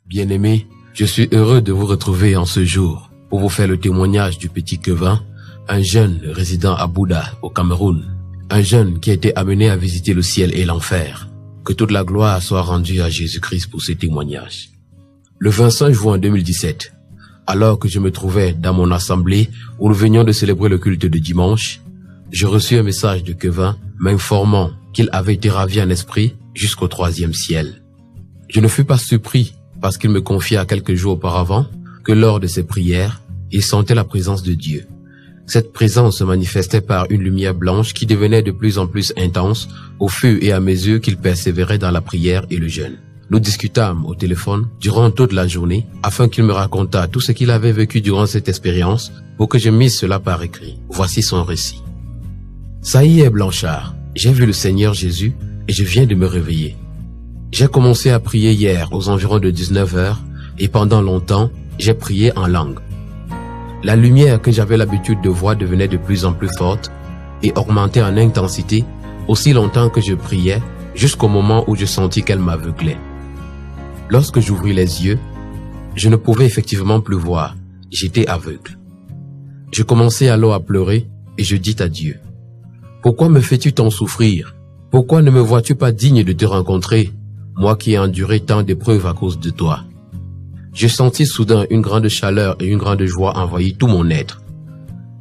Bien-aimés, je suis heureux de vous retrouver en ce jour pour vous faire le témoignage du petit Kevin, un jeune résident à Bouddha, au Cameroun. Un jeune qui a été amené à visiter le ciel et l'enfer. Que toute la gloire soit rendue à Jésus-Christ pour ce témoignage. Le 25 juin 2017, alors que je me trouvais dans mon assemblée où nous venions de célébrer le culte de dimanche, je reçus un message de Kevin m'informant qu'il avait été ravi en esprit jusqu'au 3e ciel. Je ne fus pas surpris parce qu'il me confia quelques jours auparavant que lors de ses prières, il sentait la présence de Dieu. Cette présence se manifestait par une lumière blanche qui devenait de plus en plus intense au fur et à mesure qu'il persévérait dans la prière et le jeûne. Nous discutâmes au téléphone durant toute la journée afin qu'il me racontât tout ce qu'il avait vécu durant cette expérience pour que je misse cela par écrit. Voici son récit. Ça y est, Blanchard, j'ai vu le Seigneur Jésus et je viens de me réveiller. J'ai commencé à prier hier aux environs de 19 h et pendant longtemps, j'ai prié en langue. La lumière que j'avais l'habitude de voir devenait de plus en plus forte et augmentait en intensité aussi longtemps que je priais jusqu'au moment où je sentis qu'elle m'aveuglait. Lorsque j'ouvris les yeux, je ne pouvais effectivement plus voir, j'étais aveugle. Je commençai alors à pleurer et je dis à Dieu, « Pourquoi me fais-tu tant souffrir? Pourquoi ne me vois-tu pas digne de te rencontrer, moi qui ai enduré tant d'épreuves à cause de toi ?» Je sentis soudain une grande chaleur et une grande joie envahir tout mon être.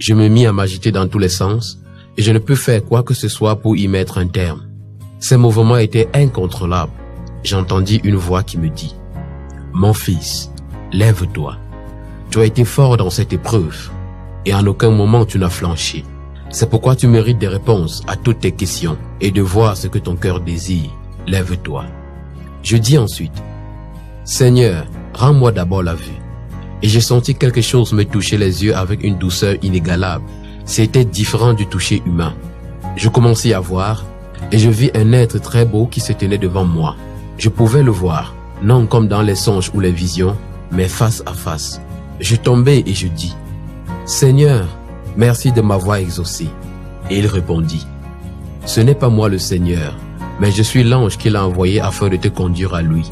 Je me mis à m'agiter dans tous les sens et je ne pus faire quoi que ce soit pour y mettre un terme. Ces mouvements étaient incontrôlables. J'entendis une voix qui me dit « Mon fils, lève-toi. Tu as été fort dans cette épreuve et en aucun moment tu n'as flanché. C'est pourquoi tu mérites des réponses à toutes tes questions et de voir ce que ton cœur désire. Lève-toi. » Je dis ensuite « Seigneur, rends-moi d'abord la vue. » Et j'ai senti quelque chose me toucher les yeux avec une douceur inégalable. C'était différent du toucher humain. Je commençai à voir et je vis un être très beau qui se tenait devant moi. Je pouvais le voir, non comme dans les songes ou les visions, mais face à face. Je tombai et je dis « Seigneur, merci de m'avoir exaucé. » Et il répondit « Ce n'est pas moi le Seigneur, mais je suis l'ange qu'il a envoyé afin de te conduire à lui.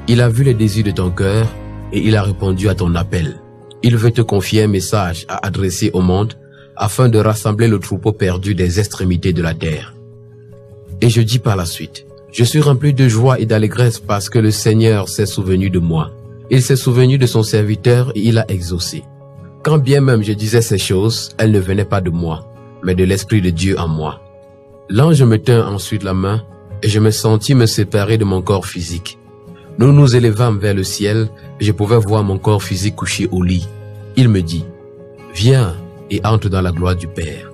Il a vu les désirs de ton cœur et il a répondu à ton appel. Il veut te confier un message à adresser au monde afin de rassembler le troupeau perdu des extrémités de la terre. » Et je dis par la suite, « Je suis rempli de joie et d'allégresse parce que le Seigneur s'est souvenu de moi. Il s'est souvenu de son serviteur et il a exaucé. Quand bien même je disais ces choses, elles ne venaient pas de moi, mais de l'Esprit de Dieu en moi. » L'ange me tint ensuite la main et je me sentis me séparer de mon corps physique. Nous nous élevâmes vers le ciel et je pouvais voir mon corps physique couché au lit. Il me dit, « Viens et entre dans la gloire du Père. »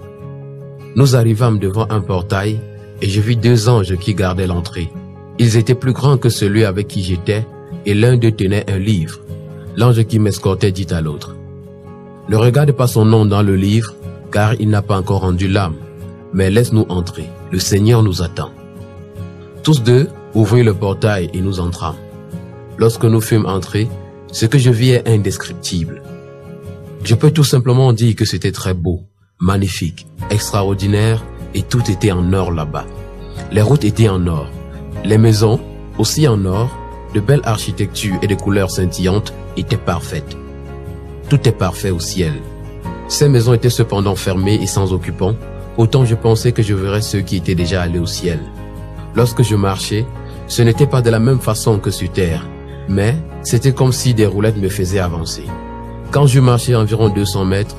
Nous arrivâmes devant un portail et je vis 2 anges qui gardaient l'entrée. Ils étaient plus grands que celui avec qui j'étais et l'un d'eux tenait un livre. L'ange qui m'escortait dit à l'autre, « Ne regarde pas son nom dans le livre, car il n'a pas encore rendu l'âme, mais laisse-nous entrer, le Seigneur nous attend. » Tous deux ouvrirent le portail et nous entrâmes. Lorsque nous fûmes entrés, ce que je vis est indescriptible. Je peux tout simplement dire que c'était très beau, magnifique, extraordinaire et tout était en or là-bas. Les routes étaient en or, les maisons aussi en or, de belles architectures et de couleurs scintillantes étaient parfaites. Tout est parfait au ciel. Ces maisons étaient cependant fermées et sans occupants, autant je pensais que je verrais ceux qui étaient déjà allés au ciel. Lorsque je marchais, ce n'était pas de la même façon que sur terre, mais c'était comme si des roulettes me faisaient avancer. Quand je marchais environ 200 mètres,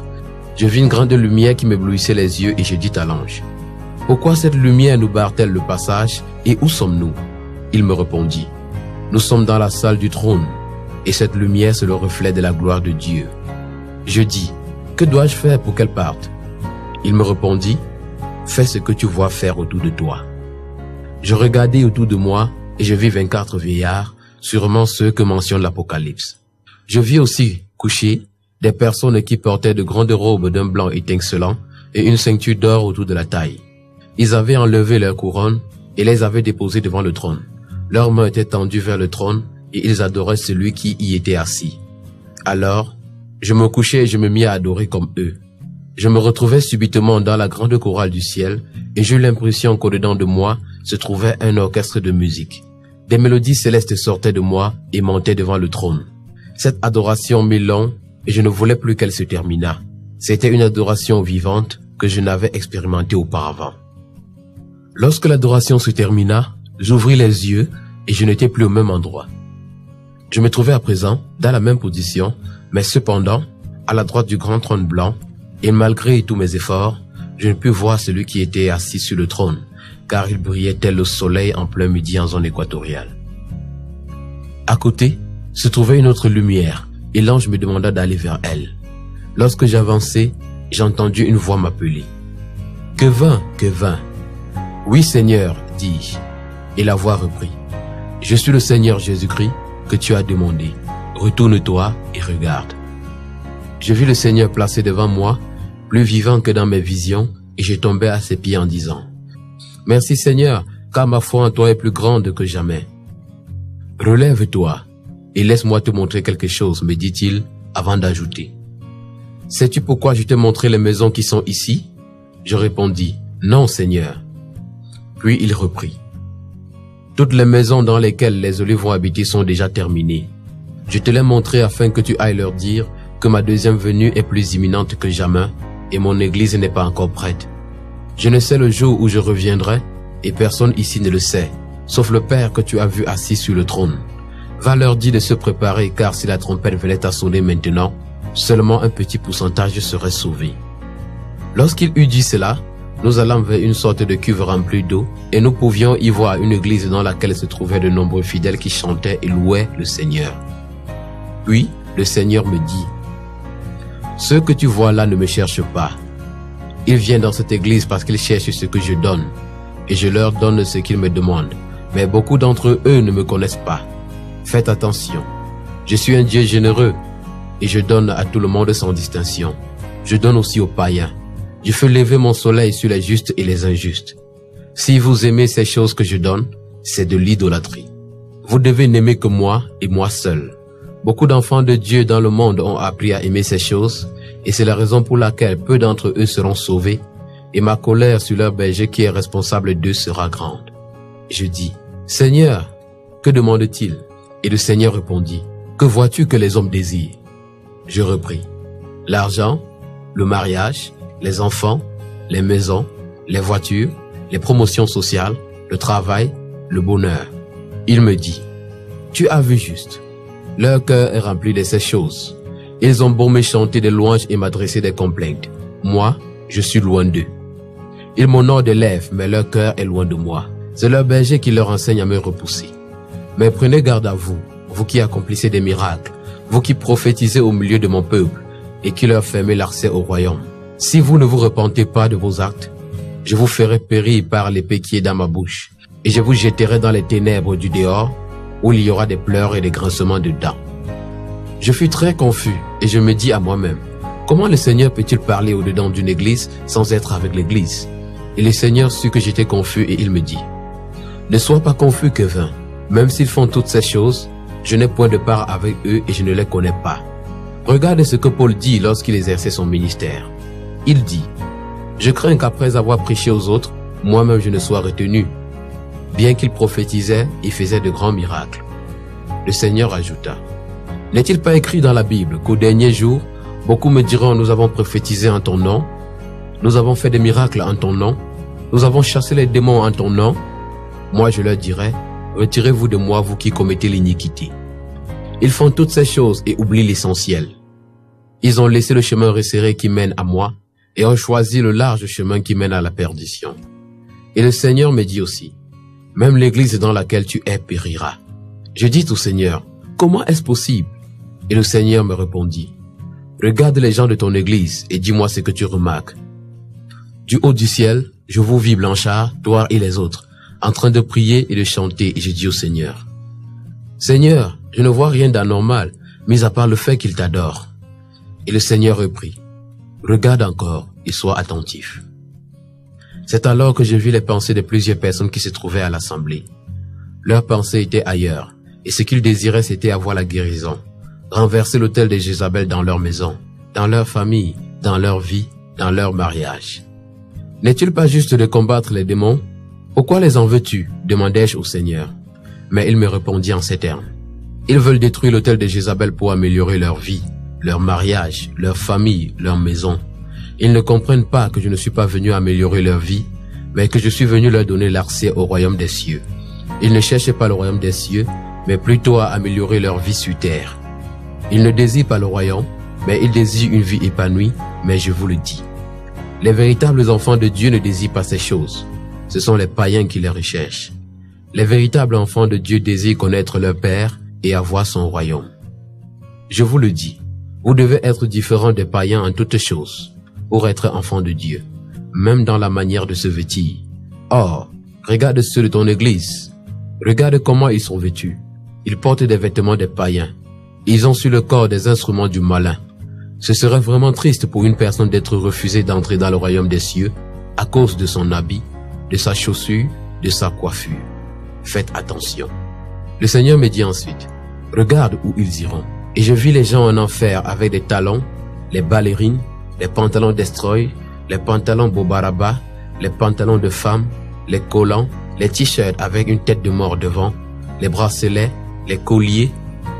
je vis une grande lumière qui m'éblouissait les yeux et je dis à l'ange, « Pourquoi cette lumière nous barre-t-elle le passage et où sommes-nous » Il me répondit, « Nous sommes dans la salle du trône et cette lumière c'est le reflet de la gloire de Dieu. » Je dis, « Que dois-je faire pour qu'elle parte ?» Il me répondit, « Fais ce que tu vois faire autour de toi. » Je regardai autour de moi et je vis 24 vieillards, sûrement ceux que mentionne l'Apocalypse. Je vis aussi, couchés, des personnes qui portaient de grandes robes d'un blanc étincelant et une ceinture d'or autour de la taille. Ils avaient enlevé leurs couronnes et les avaient déposées devant le trône. Leurs mains étaient tendues vers le trône et ils adoraient celui qui y était assis. Alors, je me couchai et je me mis à adorer comme eux. Je me retrouvais subitement dans la grande chorale du ciel et j'eus l'impression qu'au-dedans de moi se trouvait un orchestre de musique. Des mélodies célestes sortaient de moi et montaient devant le trône. Cette adoration m'est longue et je ne voulais plus qu'elle se terminât. C'était une adoration vivante que je n'avais expérimentée auparavant. Lorsque l'adoration se termina, j'ouvris les yeux et je n'étais plus au même endroit. Je me trouvais à présent dans la même position, mais cependant, à la droite du grand trône blanc, et malgré tous mes efforts, je ne pus voir celui qui était assis sur le trône, car il brillait tel le soleil en plein midi en zone équatoriale. À côté, se trouvait une autre lumière, et l'ange me demanda d'aller vers elle. Lorsque j'avançai, j'ai entendu une voix m'appeler. « Que vint, que vint ?» « Oui, Seigneur, dis-je. » Et la voix reprit. « Je suis le Seigneur Jésus-Christ que tu as demandé. Retourne-toi et regarde. » Je vis le Seigneur placé devant moi, plus vivant que dans mes visions, et je tombai à ses pieds en disant « Merci Seigneur, car ma foi en toi est plus grande que jamais. »« Relève-toi et laisse-moi te montrer quelque chose, me dit-il, avant d'ajouter. « Sais-tu pourquoi je t'ai montré les maisons qui sont ici ?» Je répondis « Non, Seigneur. » Puis il reprit. « Toutes les maisons dans lesquelles les olives vont habiter sont déjà terminées. Je te l'ai montré afin que tu ailles leur dire que ma deuxième venue est plus imminente que jamais et mon église n'est pas encore prête. Je ne sais le jour où je reviendrai et personne ici ne le sait, sauf le Père que tu as vu assis sur le trône. Va leur dire de se préparer car si la trompette venait à sonner maintenant, seulement un petit pourcentage serait sauvé. » Lorsqu'il eut dit cela, nous allâmes vers une sorte de cuve remplie d'eau et nous pouvions y voir une église dans laquelle se trouvaient de nombreux fidèles qui chantaient et louaient le Seigneur. Puis, le Seigneur me dit, « Ceux que tu vois là ne me cherchent pas. Ils viennent dans cette église parce qu'ils cherchent ce que je donne, et je leur donne ce qu'ils me demandent. Mais beaucoup d'entre eux ne me connaissent pas. Faites attention. Je suis un Dieu généreux, et je donne à tout le monde sans distinction. Je donne aussi aux païens. Je fais lever mon soleil sur les justes et les injustes. Si vous aimez ces choses que je donne, c'est de l'idolâtrie. Vous devez n'aimer que moi et moi seul. Beaucoup d'enfants de Dieu dans le monde ont appris à aimer ces choses, et c'est la raison pour laquelle peu d'entre eux seront sauvés, et ma colère sur leur berger qui est responsable d'eux sera grande. Je dis, Seigneur, que demande-t-il? Et le Seigneur répondit, que vois-tu que les hommes désirent? Je repris, l'argent, le mariage, les enfants, les maisons, les voitures, les promotions sociales, le travail, le bonheur. Il me dit, tu as vu juste. Leur cœur est rempli de ces choses. Ils ont beau me chanter des louanges et m'adresser des complaintes. Moi, je suis loin d'eux. Ils m'honorent des lèvres, mais leur cœur est loin de moi. C'est leur berger qui leur enseigne à me repousser. Mais prenez garde à vous, vous qui accomplissez des miracles, vous qui prophétisez au milieu de mon peuple et qui leur fermez l'accès au royaume. Si vous ne vous repentez pas de vos actes, je vous ferai périr par l'épée qui est dans ma bouche, et je vous jetterai dans les ténèbres du dehors, où il y aura des pleurs et des grincements de dents. Je fus très confus, et je me dis à moi-même, comment le Seigneur peut-il parler au-dedans d'une église sans être avec l'église? Et le Seigneur sut que j'étais confus, et il me dit, ne sois pas confus, Kevin. Même s'ils font toutes ces choses, je n'ai point de part avec eux et je ne les connais pas. Regarde ce que Paul dit lorsqu'il exerçait son ministère. Il dit, je crains qu'après avoir prêché aux autres, moi-même je ne sois retenu. Bien qu'il prophétisait, il faisait de grands miracles. Le Seigneur ajouta, n'est-il pas écrit dans la Bible qu'au dernier jour, beaucoup me diront, nous avons prophétisé en ton nom, nous avons fait des miracles en ton nom, nous avons chassé les démons en ton nom. Moi je leur dirai, retirez-vous de moi, vous qui commettez l'iniquité. Ils font toutes ces choses et oublient l'essentiel. Ils ont laissé le chemin resserré qui mène à moi et ont choisi le large chemin qui mène à la perdition. Et le Seigneur me dit aussi, même l'église dans laquelle tu es périra. Je dis au Seigneur, comment est-ce possible? Et le Seigneur me répondit, regarde les gens de ton église et dis-moi ce que tu remarques. Du haut du ciel, je vous vis Blanchard, toi et les autres, en train de prier et de chanter, et je dis au Seigneur, Seigneur, je ne vois rien d'anormal, mis à part le fait qu'il t'adore. Et le Seigneur reprit, regarde encore et sois attentif. C'est alors que je vis les pensées de plusieurs personnes qui se trouvaient à l'assemblée. Leurs pensées étaient ailleurs, et ce qu'ils désiraient c'était avoir la guérison, renverser l'autel de Jézabel dans leur maison, dans leur famille, dans leur vie, dans leur mariage. N'est-il pas juste de combattre les démons? Pourquoi les en veux-tu? Demandai-je au Seigneur. Mais il me répondit en ces termes. Ils veulent détruire l'autel de Jézabel pour améliorer leur vie, leur mariage, leur famille, leur maison. Ils ne comprennent pas que je ne suis pas venu améliorer leur vie, mais que je suis venu leur donner l'accès au royaume des cieux. Ils ne cherchent pas le royaume des cieux, mais plutôt à améliorer leur vie sur terre. Ils ne désirent pas le royaume, mais ils désirent une vie épanouie, mais je vous le dis. Les véritables enfants de Dieu ne désirent pas ces choses. Ce sont les païens qui les recherchent. Les véritables enfants de Dieu désirent connaître leur Père et avoir son royaume. Je vous le dis, vous devez être différents des païens en toutes choses, pour être enfants de Dieu, même dans la manière de se vêtir. Or, regarde ceux de ton église. Regarde comment ils sont vêtus. Ils portent des vêtements des païens. Ils ont sur le corps des instruments du malin. Ce serait vraiment triste pour une personne d'être refusée d'entrer dans le royaume des cieux à cause de son habit, de sa chaussure, de sa coiffure. Faites attention. Le Seigneur me dit ensuite, regarde où ils iront. Et je vis les gens en enfer avec des talons, les ballerines, les pantalons destroy, les pantalons bobaraba, les pantalons de femmes, les collants, les t-shirts avec une tête de mort devant, les bracelets, les colliers,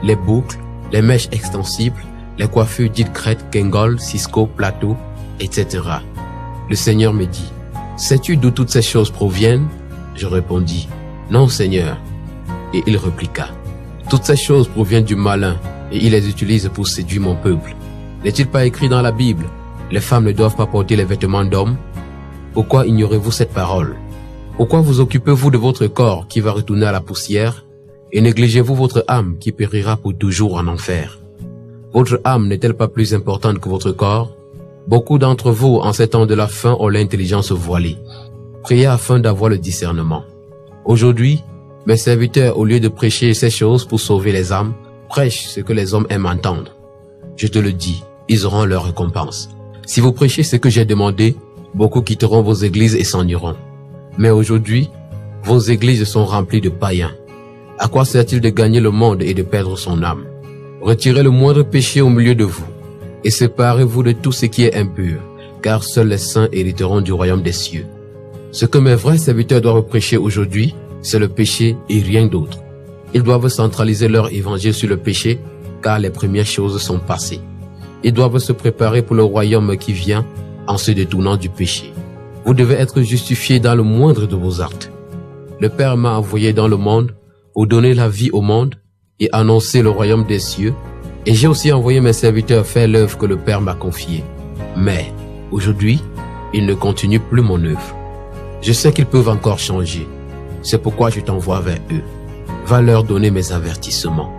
les boucles, les mèches extensibles, les coiffures dites crête, kengol, cisco, plateau, etc. Le Seigneur me dit, sais-tu d'où toutes ces choses proviennent? Je répondis, non Seigneur. Et il répliqua, toutes ces choses proviennent du malin et il les utilise pour séduire mon peuple. N'est-il pas écrit dans la Bible, les femmes ne doivent pas porter les vêtements d'hommes? Pourquoi ignorez-vous cette parole? Pourquoi vous occupez-vous de votre corps qui va retourner à la poussière et négligez-vous votre âme qui périra pour toujours en enfer? Votre âme n'est-elle pas plus importante que votre corps? Beaucoup d'entre vous, en ces temps de la fin, ont l'intelligence voilée. Priez afin d'avoir le discernement. Aujourd'hui, mes serviteurs, au lieu de prêcher ces choses pour sauver les âmes, prêchent ce que les hommes aiment entendre. Je te le dis, ils auront leur récompense. Si vous prêchez ce que j'ai demandé, beaucoup quitteront vos églises et s'en iront. Mais aujourd'hui, vos églises sont remplies de païens. À quoi sert-il de gagner le monde et de perdre son âme? Retirez le moindre péché au milieu de vous et séparez-vous de tout ce qui est impur, car seuls les saints hériteront du royaume des cieux. Ce que mes vrais serviteurs doivent prêcher aujourd'hui, c'est le péché et rien d'autre. Ils doivent centraliser leur évangile sur le péché, car les premières choses sont passées. Ils doivent se préparer pour le royaume qui vient en se détournant du péché. Vous devez être justifiés dans le moindre de vos actes. Le Père m'a envoyé dans le monde pour donner la vie au monde et annoncer le royaume des cieux, et j'ai aussi envoyé mes serviteurs faire l'œuvre que le Père m'a confiée. Mais, aujourd'hui, ils ne continuent plus mon œuvre. Je sais qu'ils peuvent encore changer. C'est pourquoi je t'envoie vers eux. Va leur donner mes avertissements.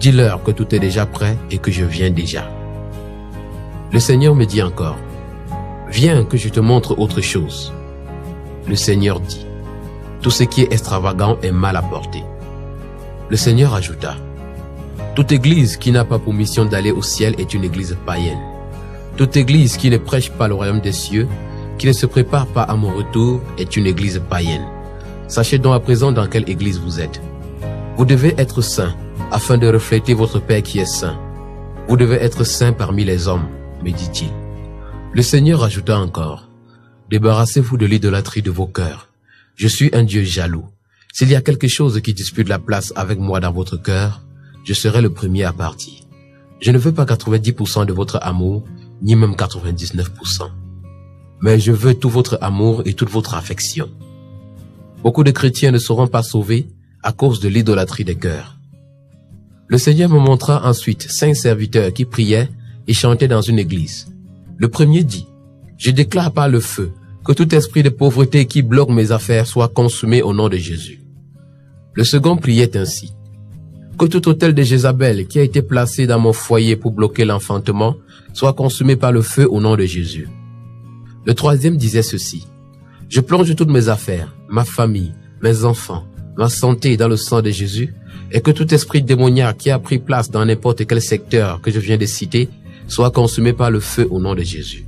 Dis-leur que tout est déjà prêt et que je viens déjà. Le Seigneur me dit encore, viens que je te montre autre chose. Le Seigneur dit, tout ce qui est extravagant est mal à porter. Le Seigneur ajouta, toute église qui n'a pas pour mission d'aller au ciel est une église païenne. Toute église qui ne prêche pas le royaume des cieux, qui ne se prépare pas à mon retour, est une église païenne. Sachez donc à présent dans quelle église vous êtes. Vous devez être saints, afin de refléter votre Père qui est saint. Vous devez être saints parmi les hommes, me dit-il. Le Seigneur ajouta encore, débarrassez-vous de l'idolâtrie de vos cœurs. Je suis un Dieu jaloux. S'il y a quelque chose qui dispute la place avec moi dans votre cœur, je serai le premier à partir. Je ne veux pas 90% de votre amour, ni même 99%. Mais je veux tout votre amour et toute votre affection. Beaucoup de chrétiens ne seront pas sauvés à cause de l'idolâtrie des cœurs. Le Seigneur me montra ensuite 5 serviteurs qui priaient et chantaient dans une église. Le premier dit, « Je déclare par le feu que tout esprit de pauvreté qui bloque mes affaires soit consumé au nom de Jésus. » Le second priait ainsi, « Que tout autel de Jézabel qui a été placé dans mon foyer pour bloquer l'enfantement soit consumé par le feu au nom de Jésus. » Le troisième disait ceci, « Je plonge toutes mes affaires, ma famille, mes enfants, ma santé dans le sang de Jésus, et que tout esprit démoniaque qui a pris place dans n'importe quel secteur que je viens de citer soit consumé par le feu au nom de Jésus. »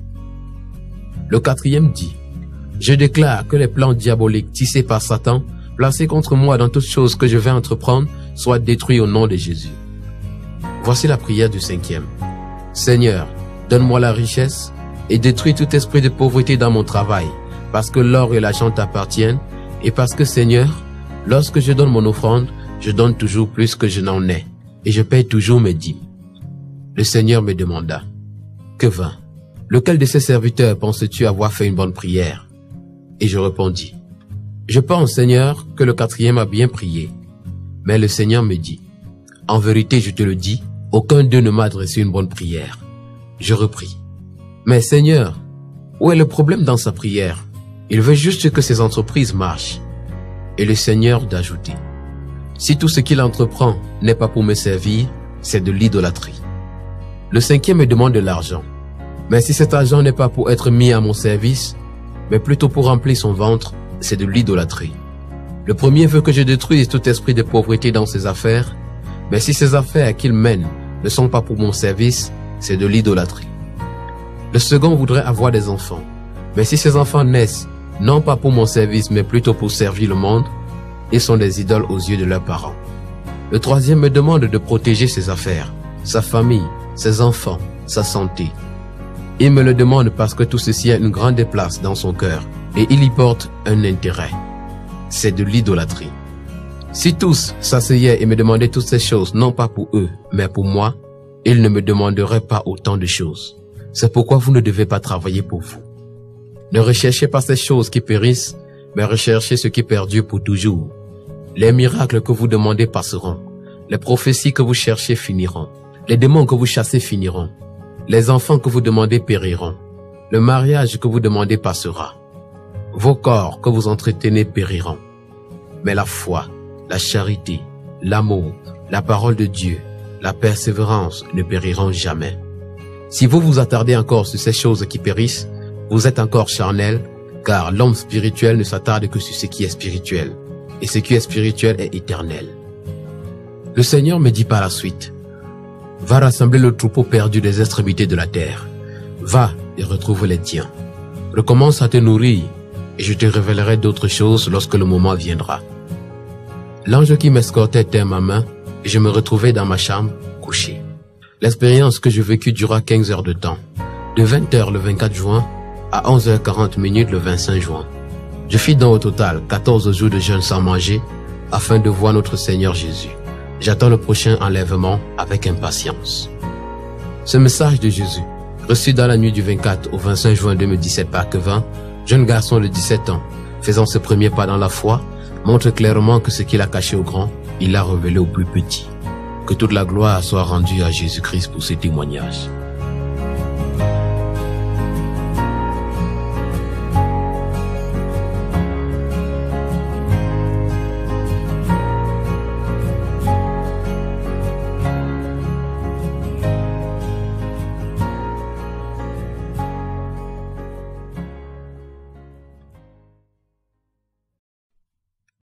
Le quatrième dit, « Je déclare que les plans diaboliques tissés par Satan, placés contre moi dans toutes choses que je vais entreprendre, soient détruits au nom de Jésus. » Voici la prière du cinquième. « Seigneur, donne-moi la richesse et détruis tout esprit de pauvreté dans mon travail, parce que l'or et l'argent t'appartiennent, et parce que, Seigneur, lorsque je donne mon offrande, Je donne toujours plus que je n'en ai, et je paye toujours mes dîmes. Le Seigneur me demanda, « Quevin, lequel de ces serviteurs penses-tu avoir fait une bonne prière ?» Et je répondis, « Je pense, Seigneur, que le quatrième a bien prié. » Mais le Seigneur me dit, « En vérité, je te le dis, aucun d'eux ne m'a adressé une bonne prière. » Je repris, « Mais Seigneur, où est le problème dans sa prière? Il veut juste que ses entreprises marchent. » Et le Seigneur d'ajouter, « Si tout ce qu'il entreprend n'est pas pour me servir, c'est de l'idolâtrie. » Le cinquième me demande de l'argent. Mais si cet argent n'est pas pour être mis à mon service, mais plutôt pour remplir son ventre, c'est de l'idolâtrie. Le premier veut que je détruise tout esprit de pauvreté dans ses affaires, mais si ces affaires qu'il mène ne sont pas pour mon service, c'est de l'idolâtrie. Le second voudrait avoir des enfants, mais si ces enfants naissent non pas pour mon service, mais plutôt pour servir le monde, ils sont des idoles aux yeux de leurs parents. Le troisième me demande de protéger ses affaires, sa famille, ses enfants, sa santé. Il me le demande parce que tout ceci a une grande place dans son cœur et il y porte un intérêt. C'est de l'idolâtrie. Si tous s'asseyaient et me demandaient toutes ces choses, non pas pour eux, mais pour moi, ils ne me demanderaient pas autant de choses. C'est pourquoi vous ne devez pas travailler pour vous. Ne recherchez pas ces choses qui périssent, mais recherchez ce qui perdure pour toujours. Les miracles que vous demandez passeront. Les prophéties que vous cherchez finiront. Les démons que vous chassez finiront. Les enfants que vous demandez périront. Le mariage que vous demandez passera. Vos corps que vous entretenez périront. Mais la foi, la charité, l'amour, la parole de Dieu, la persévérance ne périront jamais. Si vous vous attardez encore sur ces choses qui périssent, vous êtes encore charnel, car l'homme spirituel ne s'attarde que sur ce qui est spirituel, et ce qui est spirituel est éternel. Le Seigneur me dit par la suite, « Va rassembler le troupeau perdu des extrémités de la terre. Va et retrouve les tiens. Recommence à te nourrir, et je te révélerai d'autres choses lorsque le moment viendra. » L'ange qui m'escortait tint ma main, et je me retrouvai dans ma chambre, couché. L'expérience que je vécus dura 15 heures de temps, de 20h le 24 juin à 11h40 le 25 juin. Je fis donc au total 14 jours de jeûne sans manger, afin de voir notre Seigneur Jésus. J'attends le prochain enlèvement avec impatience. Ce message de Jésus, reçu dans la nuit du 24 au 25 juin 2017 par Quevin, jeune garçon de 17 ans, faisant ses premiers pas dans la foi, montre clairement que ce qu'il a caché au grand, il l'a révélé au plus petit. Que toute la gloire soit rendue à Jésus-Christ pour ce témoignage.